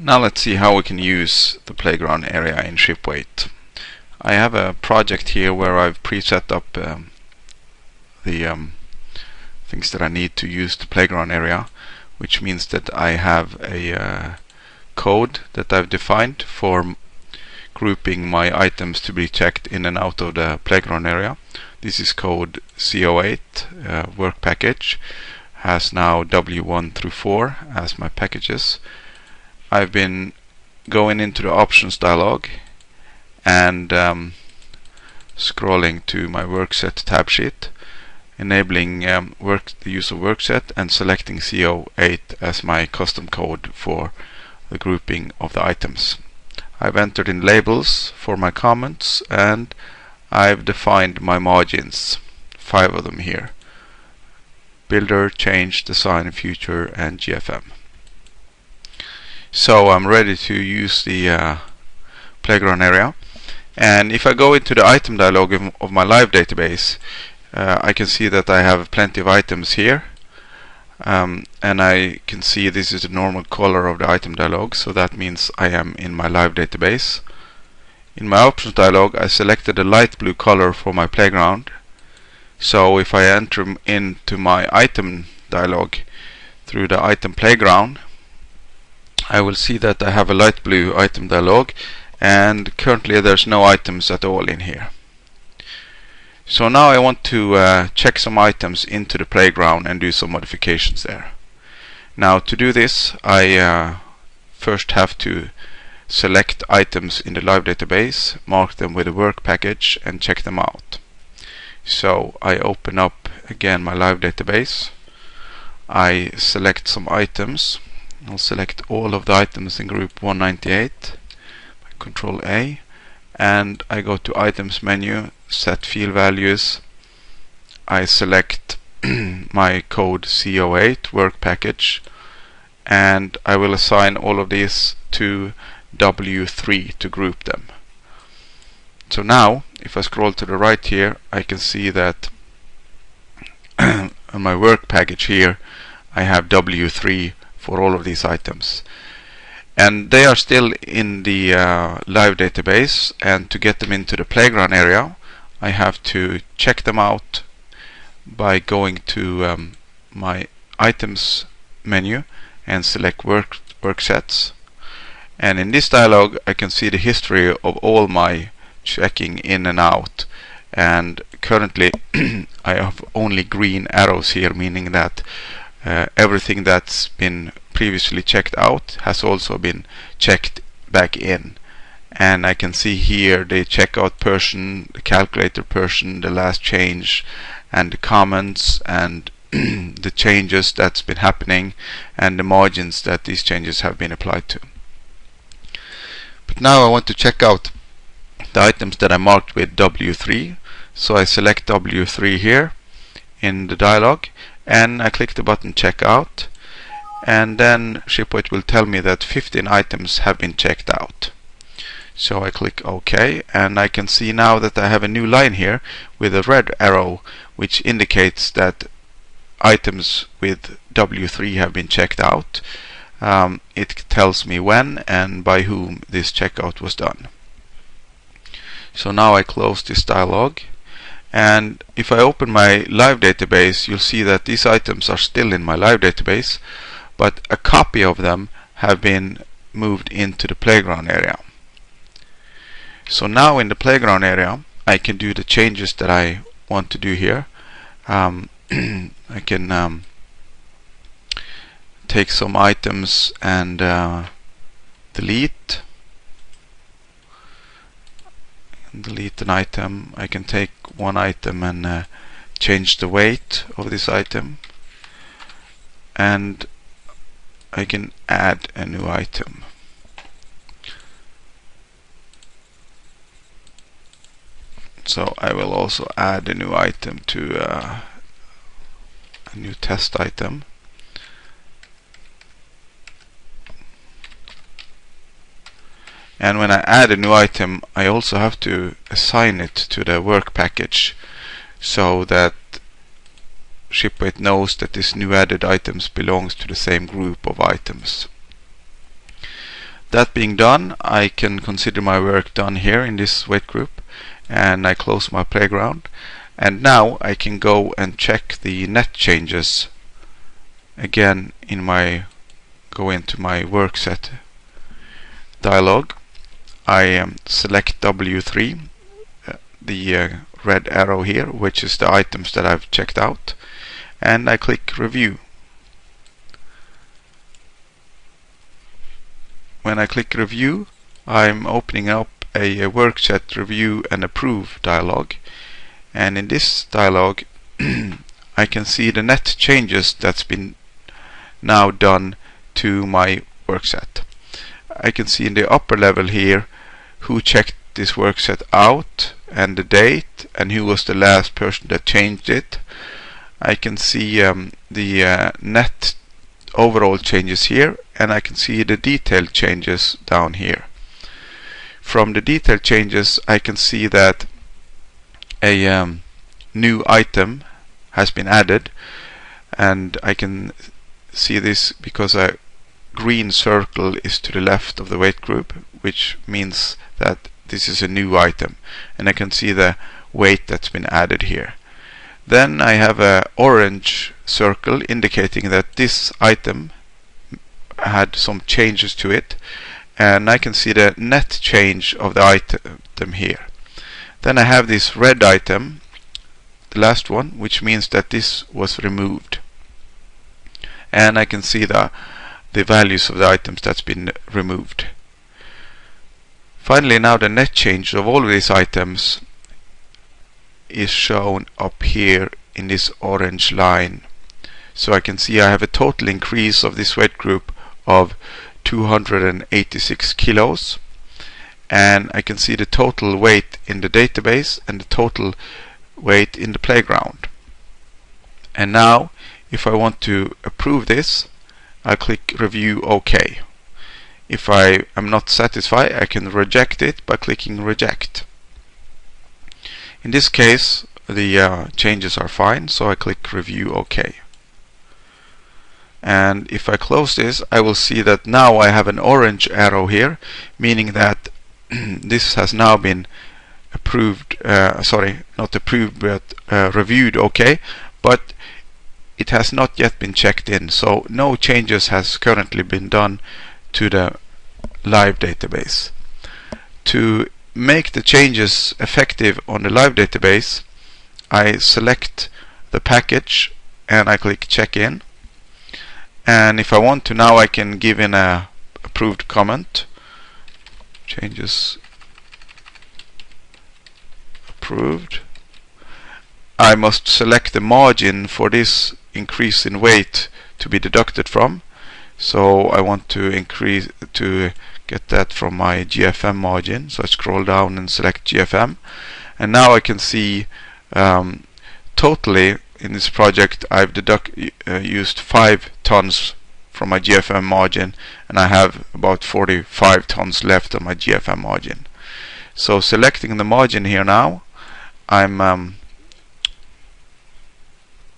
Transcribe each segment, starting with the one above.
Now let's see how we can use the playground area in ShipWeight. I have a project here where I've preset up the things that I need to use the playground area, which means that I have a code that I've defined for grouping my items to be checked in and out of the playground area. This is code CO8 work package, has now W1 through 4 as my packages. I've been going into the options dialog and scrolling to my workset tab sheet, enabling the use of workset and selecting CO8 as my custom code for the grouping of the items. I've entered in labels for my comments and I've defined my margins, 5 of them here: builder, change, design, future and GFM. So I'm ready to use the playground area, and if I go into the item dialog of my live database, I can see that I have plenty of items here, and I can see this is the normal color of the item dialog, so that means I am in my live database. In my options dialog I selected the light blue color for my playground, so if I enter into my item dialog through the item playground, I will see that I have a light blue item dialog, and currently there's no items at all in here. So now I want to check some items into the playground and do some modifications there. Now to do this, I first have to select items in the live database, mark them with a work package and check them out. So I open up again my live database, I select some items. I'll select all of the items in group 198 by Control A, and I go to items menu, set field values. I select my code CO8 work package, and I will assign all of these to W3 to group them. So now if I scroll to the right here, I can see that on my work package here I have W3 for all of these items, and they are still in the live database, and to get them into the playground area I have to check them out by going to my items menu and select work sets, and in this dialog I can see the history of all my checking in and out, and currently I have only green arrows here, meaning that everything that's been previously checked out has also been checked back in. And I can see here the checkout person, the calculator person, the last change, and the comments, and the changes that's been happening, and the margins that these changes have been applied to. But now I want to check out the items that I marked with W3, so I select W3 here in the dialog, and I click the button checkout, and then ShipWeight will tell me that 15 items have been checked out. So I click OK, and I can see now that I have a new line here with a red arrow, which indicates that items with W3 have been checked out. It tells me when and by whom this checkout was done. So now I close this dialog, and if I open my live database, you'll see that these items are still in my live database, but a copy of them have been moved into the playground area. So now in the playground area I can do the changes that I want to do here. I can take some items and delete an item. I can take one item and change the weight of this item, and I can add a new item. So I will also add a new item to a new test item. And when I add a new item, I also have to assign it to the work package, so that ShipWeight knows that this new added items belongs to the same group of items. That being done, I can consider my work done here in this weight group, and I close my playground. And now I can go and check the net changes again go into my work set dialog. I select W3, the red arrow here, which is the items that I've checked out, and I click review. When I click review, I'm opening up a work set review and approve dialog, and in this dialog I can see the net changes that's been now done to my work set. I can see in the upper level here who checked this work set out and the date and who was the last person that changed it. I can see the net overall changes here, and I can see the detailed changes down here. From the detailed changes I can see that a new item has been added, and I can see this because a green circle is to the left of the weight group, which means that this is a new item, and I can see the weight that's been added here. Then I have an orange circle indicating that this item had some changes to it, and I can see the net change of the item here. Then I have this red item, the last one, which means that this was removed, and I can see the values of the items that's been removed. Finally, now the net change of all of these items is shown up here in this orange line. So I can see I have a total increase of this weight group of 286 kilos, and I can see the total weight in the database and the total weight in the playground. And now if I want to approve this, I click review OK. If I am not satisfied, I can reject it by clicking reject. In this case the changes are fine, so I click review OK. And if I close this, I will see that now I have an orange arrow here, meaning that this has now been approved, not approved, but reviewed OK, but it has not yet been checked in, so no changes has currently been done to the live database. To make the changes effective on the live database, I select the package and I click check in, and if I want to, now I can give in a approved comment. Changes approved. I must select the margin for this increase in weight to be deducted from, so I want to get that from my GFM margin, so I scroll down and select GFM, and now I can see totally in this project I've used 5 tons from my GFM margin, and I have about 45 tons left on my GFM margin. So selecting the margin here now, I'm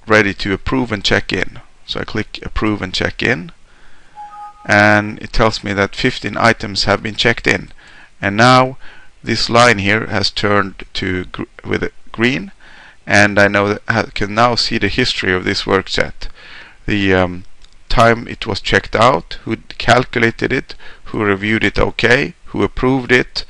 ready to approve and check in. So I click approve and check in, and it tells me that 15 items have been checked in, and now this line here has turned to with green, and I know that I can now see the history of this work set, the time it was checked out, who calculated it, who reviewed it OK, who approved it,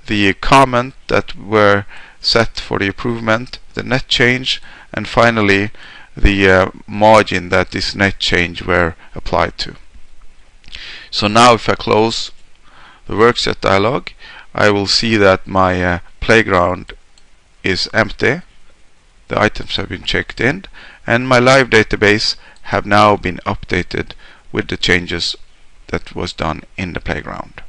the comment that were set for the improvement, the net change, and finally the margin that this net change were applied to. So now if I close the work set dialog, I will see that my playground is empty, the items have been checked in, and my live database have now been updated with the changes that was done in the playground.